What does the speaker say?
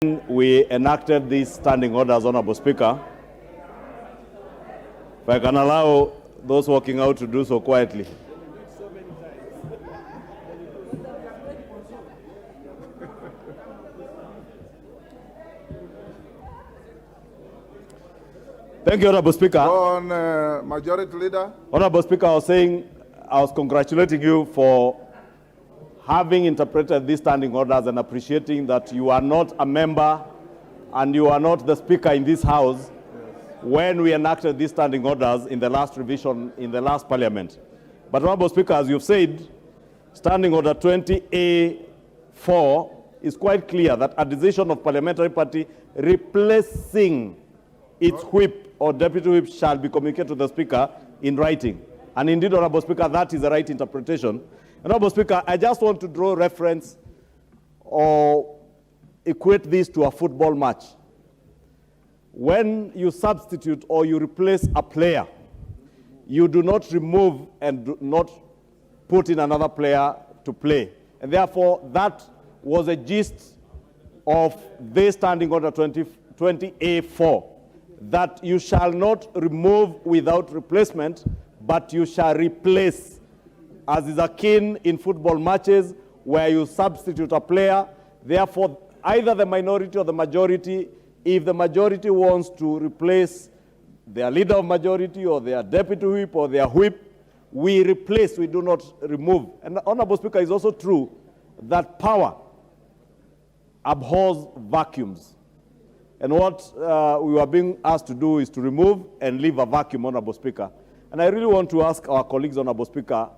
We enacted these standing orders, Honorable Speaker. If I can allow those walking out to do so quietly. Thank you, Honorable Speaker. On Majority Leader. Honorable Speaker, I was congratulating you for having interpreted these standing orders and appreciating that you are not a member and you are not the Speaker in this House when we enacted these standing orders in the last revision in the last Parliament. But Honorable Speaker, as you've said, Standing Order 20A4 is quite clear that a decision of parliamentary party replacing its whip or deputy whip shall be communicated to the Speaker in writing. And indeed, Honorable Speaker, that is the right interpretation. Honorable Speaker, I just want to draw reference or equate this to a football match. When you substitute or you replace a player, you do not remove and do not put in another player to play. And therefore, that was a gist of this Standing Order 20A4, that you shall not remove without replacement, but you shall replace, as is akin in football matches where you substitute a player. Therefore, either the minority or the majority, if the majority wants to replace their leader of majority or their deputy whip or their whip, we replace, we do not remove. And Honorable Speaker, it's also true that power abhors vacuums. And what we were being asked to do is to remove and leave a vacuum, Honorable Speaker. And I really want to ask our colleagues, Honorable Speaker,